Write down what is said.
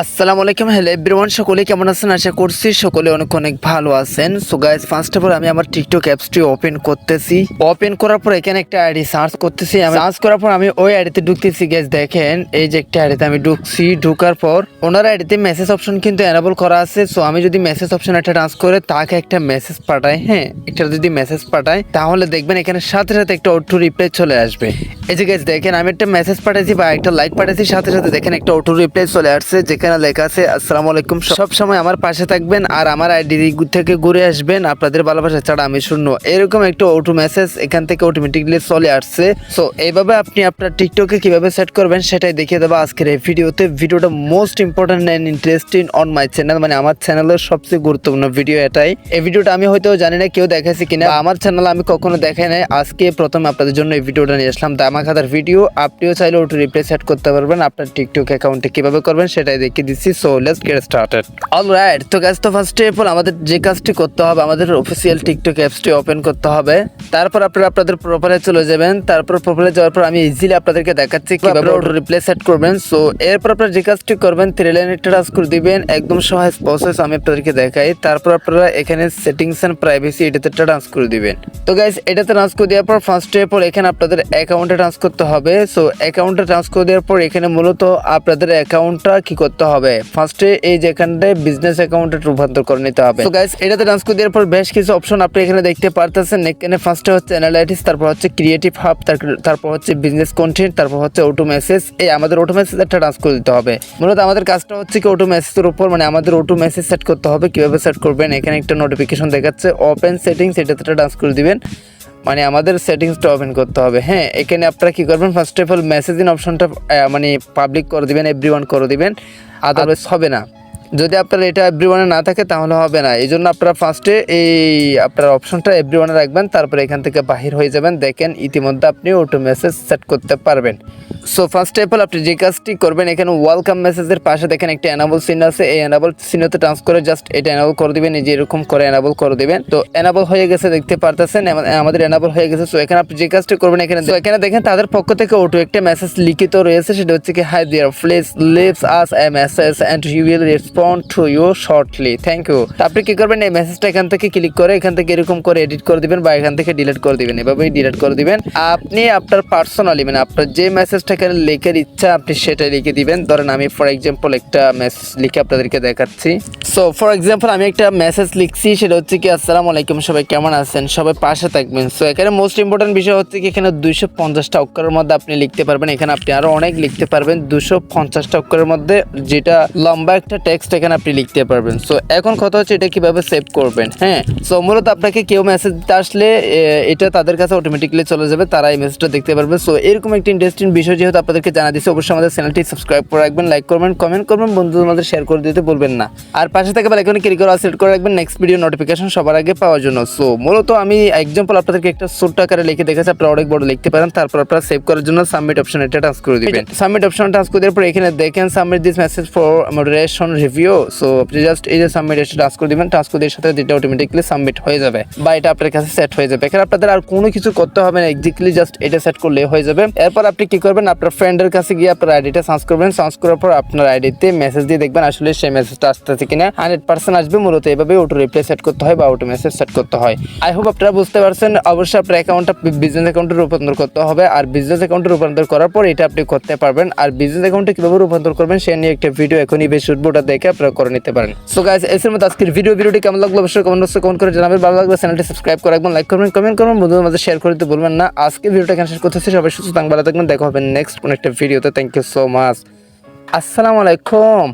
আসসালামু আলাইকুম, hello everyone, সকলে কেমন আছেন? আশা করছি সকলে অনেক অনেক ভালো আছেন। So guys, first of all আমি আমার টিকটক অ্যাপসটি ওপেন করতেছি। ওপেন করার পর এখানে একটা আইডি সার্চ করতেছি। আমি সার্চ করার পর আমি ওই আইডিতে ঢুকতেছি। গাইস দেখেন, এই যে একটা আইডিতে আমি ঢুকছি। ঢোকার পর ওনার আইডিতে মেসেজ অপশন কিন্তু এনেবল করা আছে। সো আমি যদি মেসেজ অপশন একটা টাচ করে তাকে একটা মেসেজ পাঠাই, হ্যাঁ একটা যদি মেসেজ পাঠাই, তাহলে দেখবেন এখানে সাথে সাথে একটা অটো রিপ্লাই চলে আসবে। এই যে গাইস দেখেন, আমি একটা মেসেজ পাঠাইছি বা একটা লাইক পাঠাইছি, সাথে সাথে দেখেন একটা অটো রিপ্লাই চলে আসছে, যেখানে লেখা আছে আসসালামু আলাইকুম, সব সময় আমার পাশে থাকবেন আর আমার আইডি থেকে ঘুরে আসবেন, আপনাদের ভালোবাসা ছাড়া আমি শূন্য। এরকম একটা অটো মেসেজ এখান থেকে অটোমেটিকলি চলে আসছে। সো এইভাবে আপনি আপনার টিকটকে কিভাবে সেট করবেন সেটাই দেখিয়ে দেবো আজকের এই ভিডিওতে। ভিডিওটা most important and interesting on my channel, মানে আমার চ্যানেলের সবচেয়ে গুরুত্বপূর্ণ ভিডিও এটাই। এই ভিডিওটা আমি হয়তো জানি না কেউ দেখাইছে কিনা, আমার চ্যানেল আমি কখনো দেখাই নাই, আজকে প্রথম আপনাদের জন্য এই ভিডিওটা নিয়ে আসলাম। ধামাকাদার ভিডিও, আপনিও চাইলে অটো রিপ্লাই সেট করতে পারবেন আপনার টিকটক অ্যাকাউন্টে। কিভাবে করবেন সেটাই দেখিয়ে দিচ্ছি। So let's get started. Alright, তো গাইস, তো ফার্স্ট অফ অল আমাদের যে কাজটি করতে হবে, আমাদের অফিসিয়াল টিকটক অ্যাপসটি ওপেন করতে হবে। তারপর আপনারা আপনাদের প্রোফাইলে চলে যাবেন। তারপর প্রোফাইলে যাওয়ার পর আমি ইজিলি আপনাদেরকে দেখাচ্ছি কিভাবে অটো রিপ্লাই সেট করবেন। সো এরপর আপনারা যে কাজটি করবেন, 3 লাইন একটা টাচ করে দিবেন, একদম সহজ প্রসেস আমি আপনাদেরকে দেখাই। তারপর আপনারা এখানে সেটিংস এন্ড প্রাইভেসি এটাতে টাচ করে দিবেন। তো গাইস, এটাতে টাচ করে দেওয়ার পর ফার্স্ট অফ অল এখানে আপনাদের অ্যাকাউন্টে টাচ করতে হবে। সো অ্যাকাউন্টে টাচ করে দেওয়ার পর এখানে মূলত আপনাদের অ্যাকাউন্টটা কি করতে হবে, ফার্স্টে এই যে এখানটায় বিজনেস অ্যাকাউন্টে রূপান্তর করে নিতে হবে। তো গাইস, এটাতে টাচ করে দেওয়ার পর বেশ কিছু অপশন আপনি এখানে দেখতে পারতেছেন। এখানে ফার্স্টে হচ্ছে অ্যানালাইটিক্স, তারপর হচ্ছে ক্রিয়েটিভ হাব, তারপর হচ্ছে বিজনেস কন্টেন্ট, তারপর হচ্ছে অটো মেসেজ। এই আমাদের অটো মেসেজ একটা টাচ করে দিতে হবে। মূলত আমাদের কাজটা হচ্ছে কি অটো মেসেজের উপর, মানে আমাদের অটো মেসেজ সেট করতে হবে। কিভাবে সেট করবেন, এখানে একটা নোটিফিকেশন দেখাচ্ছে ওপেন সেটিংস, এটাতে টাচ করে দিবেন, মানে আমাদের সেটিংসটা ওপেন করতে হবে। হ্যাঁ, এখানে আপনারা কি করবেন, ফার্স্ট অফ অল মেসেজিং অপশনটা মানে পাবলিক করে দিবেন, এভরিওয়ান করে দিবেন, আদারওয়াইজ হবে না। যদি আপনার এটা এভরিওয়ানে না থাকে তাহলে হবে না। এই জন্য আপনারা ফার্স্টে এই আপনার অপশনটা এভরিওয়ানে রাখবেন, তারপরে এখান থেকে বাহির হয়ে যাবেন। দেখেন ইতিমধ্যে আপনি অটো মেসেজ সেট করতে পারবেন। সো ফার্স্ট অফ অল আপনি যে কাজটি করবেন, এখানে ওয়েলকাম মেসেজের পাশে দেখেন একটা এনাবল চিহ্ন আছে, এই এনাবল চিহ্নতে টাচ করে জাস্ট এটা এনাবল করে দিবেন। এই যে এরকম করে এনাবল করে দিবেন। তো এনাবল হয়ে গেছে, দেখতে পারতেছেন আমাদের এনাবল হয়ে গেছে। সো এখানে আপনি যে কাজটি করবেন, এখানে দেখেন তাদের পক্ষ থেকে অটো একটা মেসেজ লিখিত রয়েছে, সেটা হচ্ছে কি hi there please leaves us a message and he will respond to you shortly, thank you. আপনি কি করবেন, এই মেসেজটা এখান থেকে ক্লিক করে এখান থেকে এরকম করে এডিট করে দিবেন বা এখান থেকে ডিলিট করে দিবেন। এভাবেই ডিলিট করে দিবেন। আপনি আপনার পার্সোনালি, মানে আপনার যে মেসেজটা এখানে লিখার ইচ্ছা আপনি সেটাই লিখে দিবেন। ধরেন আমি ফর এক্সাম্পল একটা মেসেজ লিখে আপনাদেরকে দেখাচ্ছি। সো ফর এক্সাম্পল আমি একটা মেসেজ লিখছি, সেটা হচ্ছে কি আসসালামু আলাইকুম, সবাই কেমন আছেন, সবাই পাশে থাকবেন। সো এখানে মোস্ট ইম্পর্টেন্ট বিষয় হচ্ছে কি এখানে 250টা অক্ষরের মধ্যে আপনি লিখতে পারবেন। এখানে আপনি আরো অনেক লিখতে পারবেন, 250টা অক্ষরের মধ্যে, যেটা লম্বা একটা টেক্সট এখানে আপনি লিখতে পারবেন। সো এখন কথা হচ্ছে এটা কিভাবে সেভ করবেন। হ্যাঁ, সো মূলত আপনাকে কেউ মেসেজ দিতে আসলে এটা তাদের কাছে অটোমেটিক্যালি চলে যাবে, তারা এই মেসেজটা দেখতে পারবে। সো এরকম একটা ইন্টারেস্টিং বিষয় যেহেতু আপনাদেরকে জানা দিচ্ছি, অবশ্যই আমাদের চ্যানেলটি সাবস্ক্রাইব করে রাখবেন, লাইক করবেন, কমেন্ট করবেন, বন্ধুদের মধ্যে শেয়ার করে দিতে বলবেন না। আর পাশে থেকে বেল আইকনে ক্লিক করে সিলেক্ট করে রাখবেন নেক্সট ভিডিও নোটিফিকেশন সবার আগে পাওয়ার জন্য। সো মূলত আমি এক্সাম্পল আপনাদেরকে একটা ছোট্ট আকারে লিখে দেখাচ্ছি, আপনারা অনেক বড় লিখতে পারেন। তারপর আপনারা সেভ করার জন্য সাবমিট অপশন এটা টাচ করে দিবেন। সাবমিট অপশন টাচ করে দেওয়ার পর এখানে দেখেন submit this message for moderation review. So আপনি জাস্ট এই যে সাবমিট এটা টাচ করে দিবেন, টাচ করে দেওয়ার সাথে এটা অটোমেটিক্যালি সাবমিট হয়ে যাবে বা এটা আপনার কাছে সেট হয়ে যাবে। এখানে আপনাদের আর কোনো কিছু করতে হবে না, এক্স্যাক্টলি জাস্ট এটা সেট করলে হয়ে যাবে। এরপর আপনি কি করবেন, আপনার ফ্রেন্ডের কাছে গিয়ে আপনার আইডিটা সার্চ করবেন, সার্চ করার পর আপনার আইডিতে মেসেজ দিয়ে দেখবেন আসলে সেই মেসেজটা আসতেছে কিনা। 100% আসবে। মূলত এভাবে অটো রিপ্লাই সেট করতে হয় বা অটো মেসেজ সেট করতে হয়। আই হোপ আপনারা বুঝতে পারছেন। অবশ্যই আপনার অ্যাকাউন্টটা বিজনেস অ্যাকাউন্টে রূপান্তর করতে হবে, আর বিজনেস অ্যাকাউন্টে রূপান্তর করার পর এটা আপনি করতে পারবেন। আর বিজনেস অ্যাকাউন্টে কিভাবে রূপান্তর করবেন সে নিয়ে একটা ভিডিও এখনই বেশ উঠবোটা দেখে আপনারা করে নিতে পারেন। সো গাইস, এর মধ্যে আজকের ভিডিওটি কেমন লাগলো অবশ্যই কমেন্ট করে জানাবেন। ভালো লাগলে চ্যানেলটি সাবস্ক্রাইব করে রাখবেন, লাইক করবেন, কমেন্ট করবেন, বন্ধুদের মাঝে শেয়ার করে দিতে বলবেন না। আজকে ভিডিওটা এখানে শেষ করতেছি। সবাই সুস্থ থাকবেন, ভালো থাকবেন, দেখা হবে নেক্সট কোন একটা ভিডিওতে। Thank you so much. আসসালামু আলাইকুম।